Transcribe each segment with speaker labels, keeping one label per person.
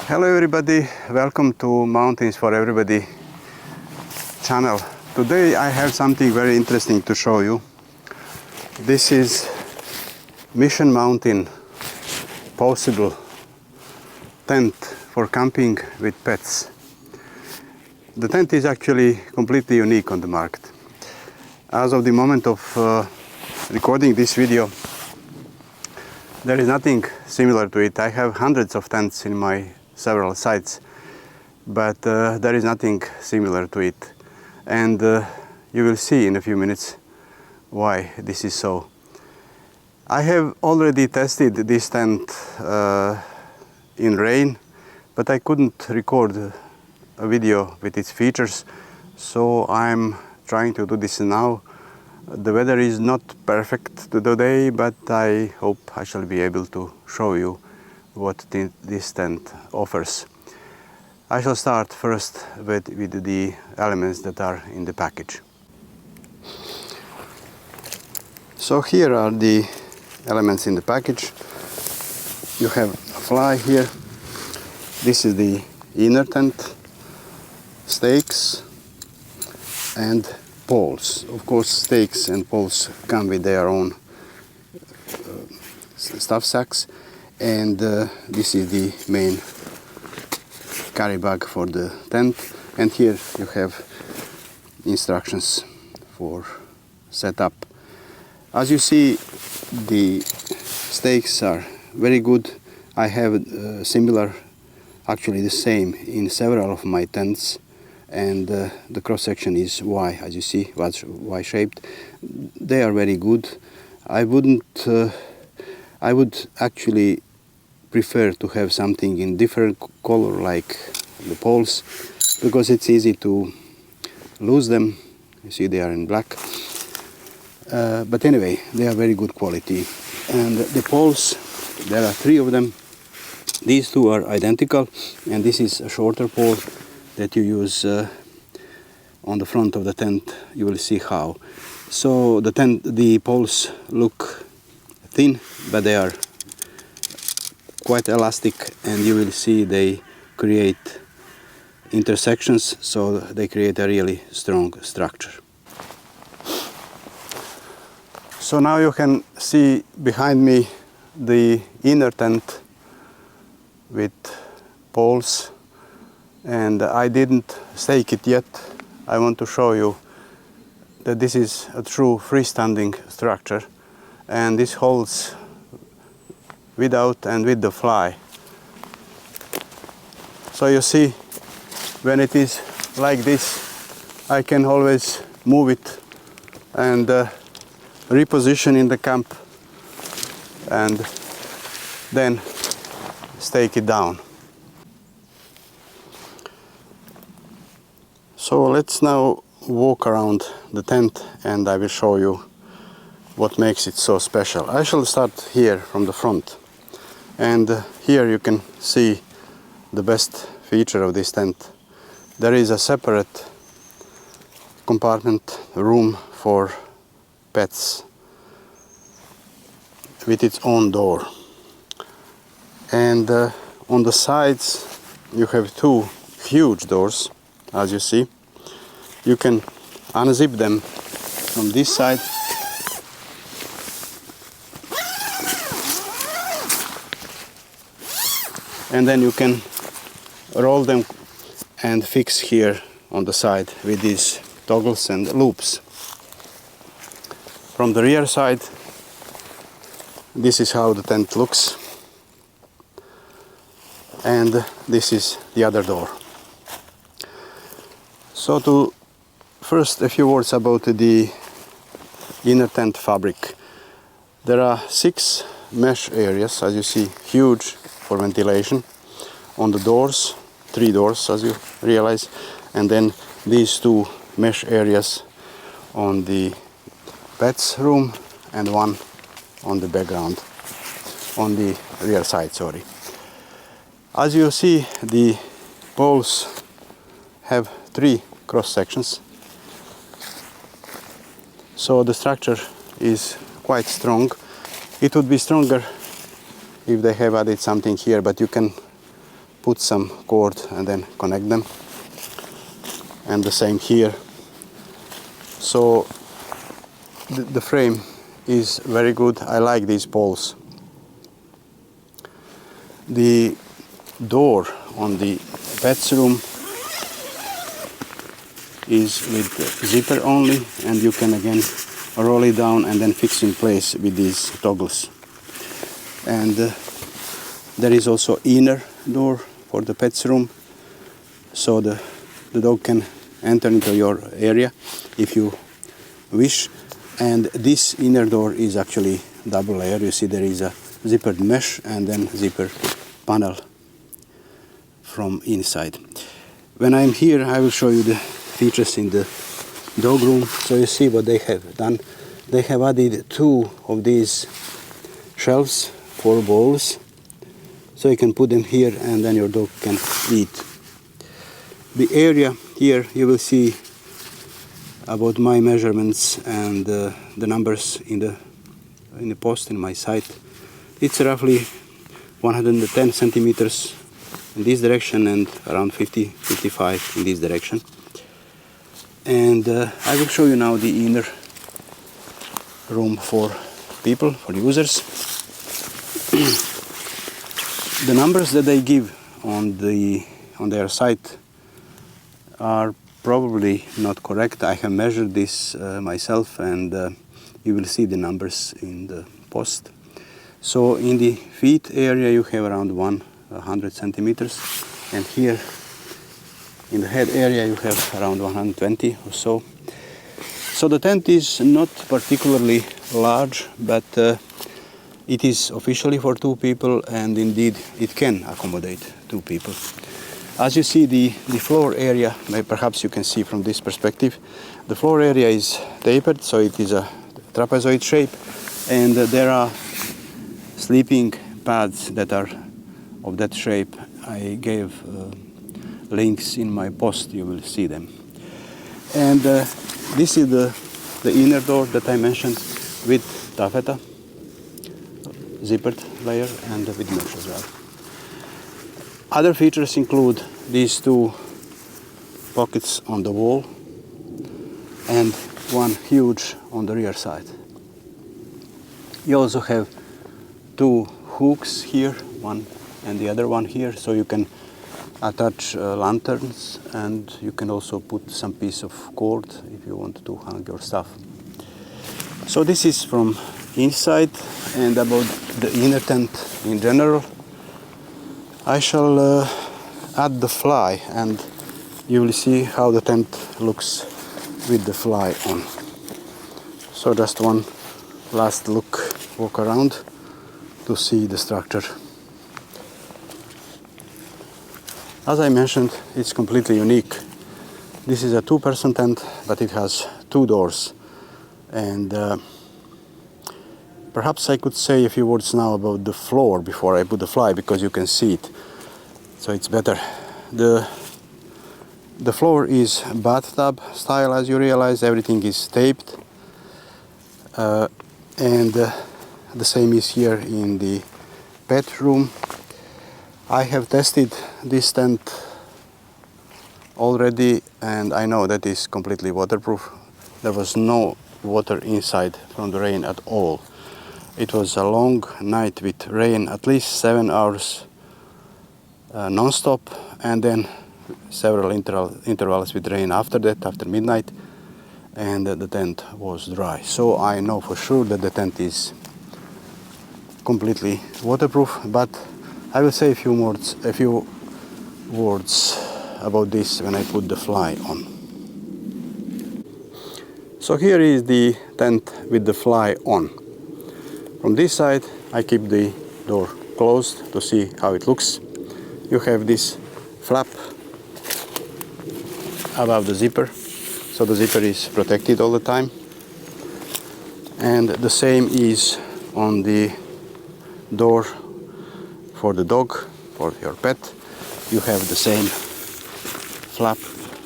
Speaker 1: Hello everybody, welcome to Mountains for Everybody channel. Today I have something very interesting to show you. This is Mission Mountain Pawsible Tent for camping with pets. The tent is actually completely unique on the market. As of the moment of recording this video, there is nothing similar to it. I have hundreds of tents in my several sites, but there is nothing similar to it, and you will see in a few minutes why this is so. I have already tested this tent in rain, but I couldn't record a video with its features, so I'm trying to do this now. The weather is not perfect today, but I hope I shall be able to show you what this tent offers. I shall start first with the elements that are in the package. So here are the elements in the package. You have a fly here. This is the inner tent, stakes and poles. Of course, stakes and poles come with their own stuff sacks. And this is the main carry bag for the tent, and here you have instructions for setup. As you see, the stakes are very good. I have similar, actually the same, in several of my tents, and the cross section is Y, as you see, Y shaped. They are very good. I would actually prefer to have something in different color like the poles, because it's easy to lose them. You see they are in black, but anyway, they are very good quality. And the poles, there are 3 of them. These 2 are identical, and this is a shorter pole that you use on the front of the tent. You will see how. So the poles look thin, but they are quite elastic, and you will see they create intersections, so they create a really strong structure. So now you can see behind me the inner tent with poles, and I didn't stake it yet. I want to show you that this is a true freestanding structure, and this holds without and with the fly. So you see, when it is like this, I can always move it and reposition in the camp, and then stake it down. So let's now walk around the tent, and I will show you what makes it so special. I shall start here from the front. And here you can see the best feature of this tent. There is a separate compartment room for pets with its own door. And on the sides you have 2 huge doors, as you see. You can unzip them from this side, and then you can roll them and fix here on the side with these toggles and loops. From the rear side, this is how the tent looks, and this is the other door. So first a few words about the inner tent fabric. There are 6 mesh areas, as you see, huge, for ventilation. On the doors, 3 doors, as you realize, and then these 2 mesh areas on the pets room, and 1 on the background, on the rear side, sorry. As you see, the poles have 3 cross sections, so the structure is quite strong. It would be stronger if they have added something here, but you can put some cord and then connect them, and the same here. So the frame is very good. I like these poles. The door on the pet's room is with zipper only, and you can again roll it down and then fix in place with these toggles. And there is also inner door for the pet's room, so the dog can enter into your area if you wish. And this inner door is actually double layer. You see there is a zippered mesh and then zipper panel from inside. When I'm here, I will show you the features in the dog room. So you see what they have done. They have added 2 of these shelves for bowls, so you can put them here and then your dog can eat. The area here, you will see about my measurements and the numbers in the post in my site. It's roughly 110 centimeters in this direction and around 55 in this direction. And I will show you now the inner room for people, for users. The numbers that they give on their site are probably not correct. I have measured this myself, and you will see the numbers in the post. So in the feet area you have around 100 centimeters, and here in the head area you have around 120 or so. So the tent is not particularly large, but it is officially for 2 people, and indeed it can accommodate 2 people. As you see, the floor area, perhaps you can see from this perspective, the floor area is tapered, so it is a trapezoid shape, and there are sleeping pads that are of that shape. I gave links in my post, you will see them. And this is the inner door that I mentioned with taffeta, zippered layer, and with mesh as well. Other features include these 2 pockets on the wall and one huge on the rear side. You also have 2 hooks here, one and the other one here, so you can attach lanterns, and you can also put some piece of cord if you want to hang your stuff. So this is from inside, and about the inner tent in general. I shall add the fly, and you will see how the tent looks with the fly on. So just one last walk around to see the structure. As I mentioned, it's completely unique. This is a 2-person tent, but it has 2 doors. And perhaps I could say a few words now about the floor before I put the fly, because you can see it, so it's better. The floor is bathtub style, as you realize. Everything is taped, and the same is here in the pet room. I have tested this tent already, and I know that is completely waterproof. There was no water inside from the rain at all. It was a long night with rain, at least 7 hours non-stop, and then several intervals with rain after that, after midnight, and the tent was dry. So I know for sure that the tent is completely waterproof, but I will say a few words about this when I put the fly on. So here is the tent with the fly on. From this side I keep the door closed to see how it looks. You have this flap above the zipper, so the zipper is protected all the time. And the same is on the door for the dog, for your pet. You have the same flap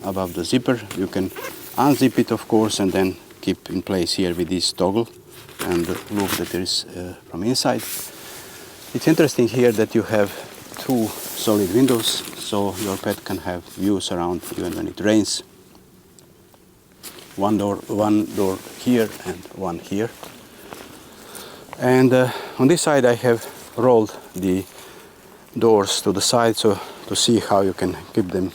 Speaker 1: above the zipper. You can unzip it, of course, and then keep in place here with this toggle and the loop that there is from inside. It's interesting here that you have two solid windows, so your pet can have views around even when it rains. One door here and one here. And on this side I have rolled the doors to the side, so to see how you can keep them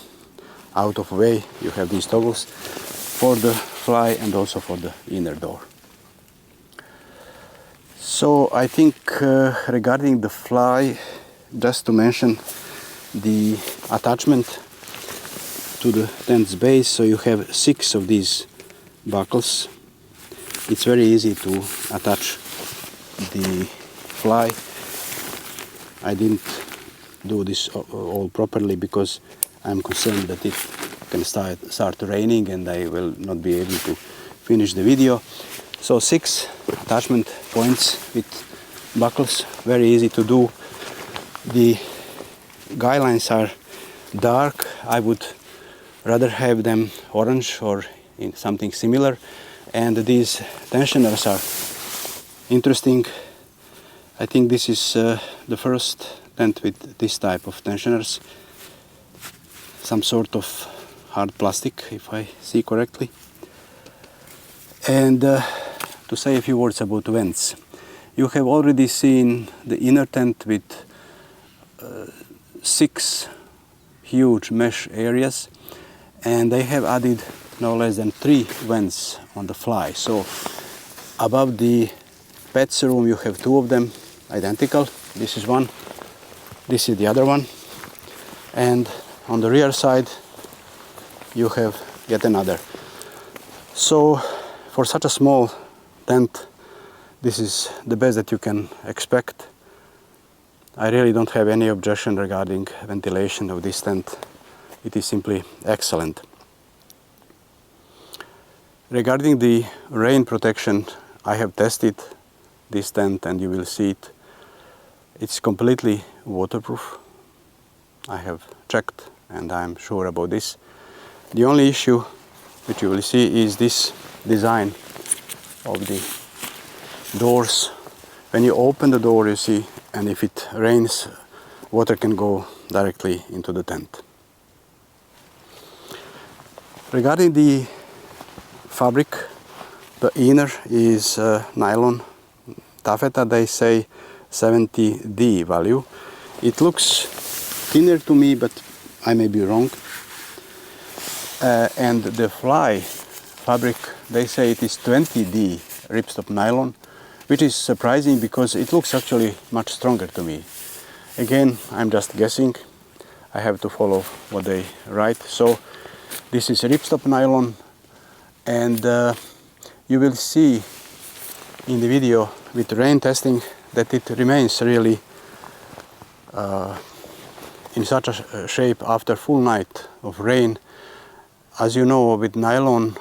Speaker 1: out of the way, you have these toggles for the fly and also for the inner door. So I think regarding the fly, just to mention the attachment to the tent's base, so you have 6 of these buckles. It's very easy to attach the fly. I didn't do this all properly because I'm concerned that it can start raining and I will not be able to finish the video. So 6 attachment points with buckles, very easy to do. The guy lines are dark. I would rather have them orange or in something similar. And these tensioners are interesting. I think this is the first tent with this type of tensioners. Some sort of hard plastic, if I see correctly. And to say a few words about vents. You have already seen the inner tent with 6 huge mesh areas, and they have added no less than 3 vents on the fly. So above the pet's room you have 2 of them identical. This is one, this is the other one, and on the rear side you have yet another. So for such a small tent, this is the best that you can expect. I really don't have any objection regarding ventilation of this tent. It is simply excellent. Regarding the rain protection, I have tested this tent and you will see it. It's completely waterproof. I have checked and I'm sure about this. The only issue which you will see is this design of the doors. When you open the door, you see, and if it rains, water can go directly into the tent. Regarding the fabric, the inner is nylon taffeta. They say 70D value. It looks thinner to me, but I may be wrong. And the fly fabric, they say it is 20D ripstop nylon, which is surprising because it looks actually much stronger to me. Again, I'm just guessing. I have to follow what they write. So this is ripstop nylon, and you will see in the video with rain testing that it remains really in such a shape after full night of rain. As you know, with nylon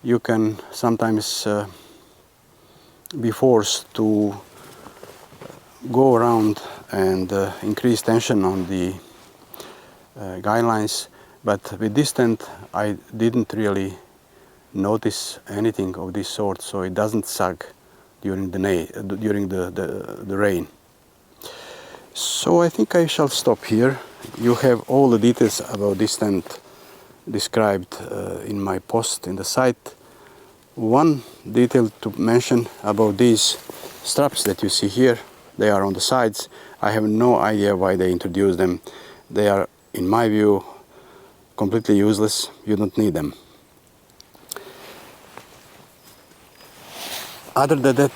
Speaker 1: you can sometimes be forced to go around and increase tension on the guidelines, but with this tent I didn't really notice anything of this sort, so it doesn't sag during the rain. So I think I shall stop here. You have all the details about this tent described in my post in the site. One detail to mention about these straps that you see here, they are on the sides. I have no idea why they introduced them. They are, in my view, completely useless. You don't need them. Other than that,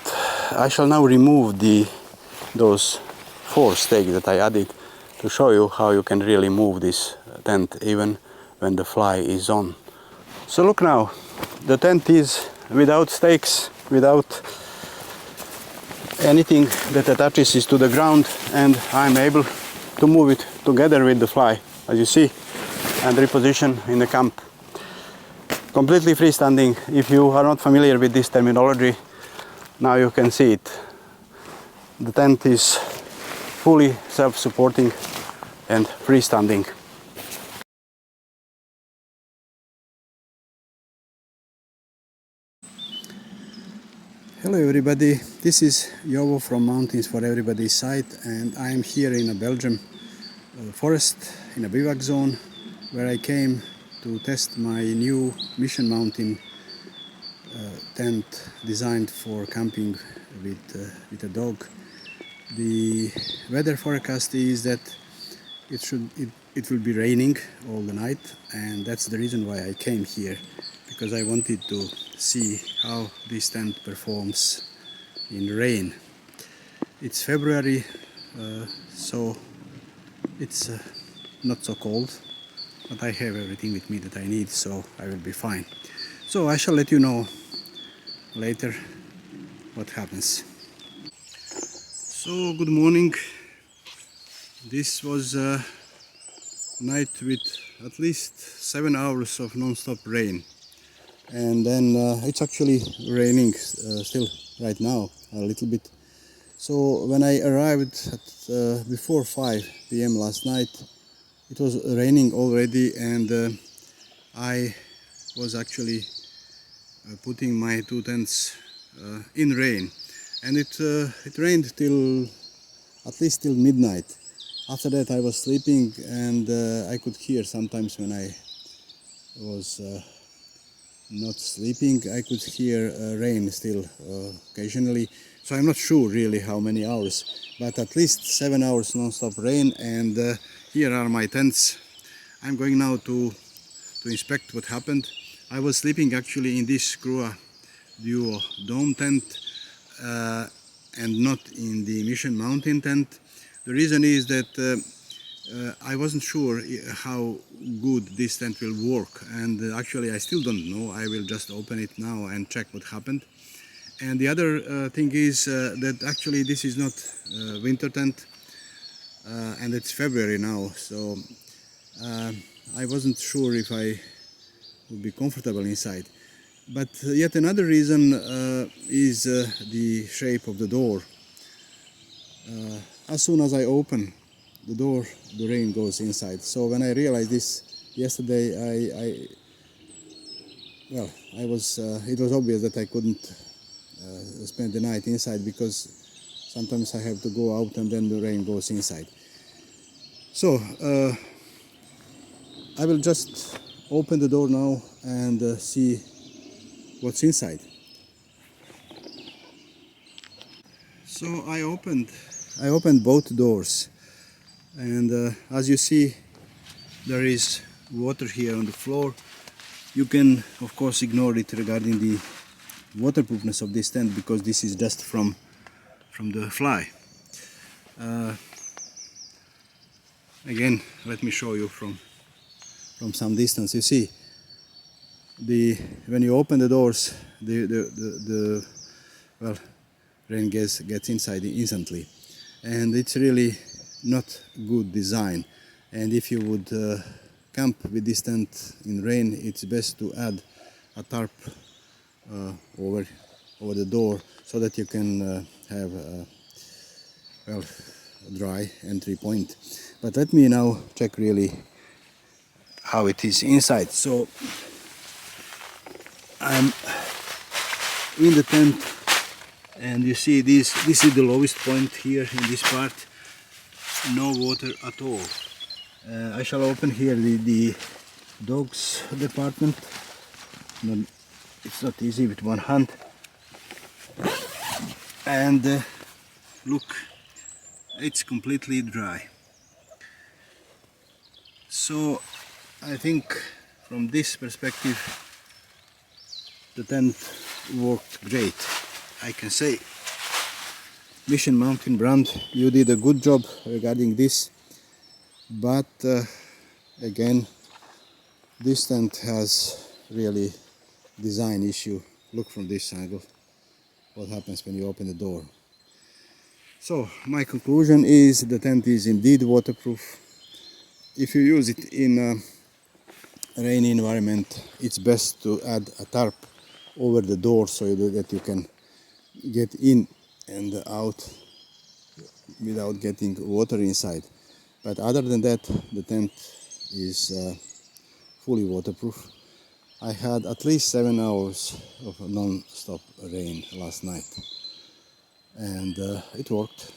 Speaker 1: I shall now remove those 4 stakes that I added to show you how you can really move this tent even when the fly is on. So look now, the tent is without stakes, without anything that attaches it to the ground, and I'm able to move it together with the fly, as you see, and reposition in the camp. Completely freestanding. If you are not familiar with this terminology, now you can see it. The tent is fully self-supporting and freestanding. Hello everybody, this is Jovo from Mountains for Everybody's site, and I am here in Belgium forest in a bivouac zone where I came to test my new Mission Mountain tent designed for camping with a dog. The weather forecast is that it will be raining all the night, and that's the reason why I came here, because I wanted to see how this tent performs in rain. It's February, so it's not so cold, but I have everything with me that I need, so I will be fine. So I shall let you know later what happens. So good morning. This was a night with at least 7 hours of non-stop rain, and then it's actually raining still right now a little bit. So when I arrived at before 5 p.m. last night, it was raining already, and I was actually putting my two tents in rain, and it rained till at least till midnight. After that I was sleeping, and I could hear sometimes when I was not sleeping, I could hear rain still occasionally. So I'm not sure really how many hours, but at least 7 hours non-stop rain, and here are my tents. I'm going now to inspect what happened. I was sleeping actually in this Crua Duo dome tent and not in the Mission Mountain tent. The reason is that I wasn't sure how good this tent will work, and actually I still don't know. I will just open it now and check what happened. And the other thing is that actually this is not a winter tent, and it's February now, so I wasn't sure if I would be comfortable inside. But yet another reason is the shape of the door. As soon as I open the door, the rain goes inside. So when I realized this yesterday, it was obvious that I couldn't spend the night inside, because sometimes I have to go out and then the rain goes inside. So I will just open the door now and see what's inside. So I opened both doors, and as you see, there is water here on the floor. You can of course ignore it regarding the waterproofness of this tent, because this is just from the fly. Again, let me show you from some distance. You see, when you open the doors, the rain gets inside instantly, and it's really not good design. And if you would camp with this tent in rain, it's best to add a tarp over the door, so that you can have a dry entry point. But let me now check really how it is inside. So I'm in the tent, and you see this is the lowest point here in this part. No water at all. I shall open here the dogs department. It's not easy with one hand. And look, it's completely dry. So I think from this perspective the tent worked great. I can say, Mission Mountain brand, you did a good job regarding this, but again, this tent has really design issue. Look from this angle what happens when you open the door. So my conclusion is the tent is indeed waterproof. If you use it in a rainy environment, it's best to add a tarp over the door, so that you can get in and out without getting water inside. But other than that, the tent is fully waterproof. I had at least 7 hours of non-stop rain last night, and it worked.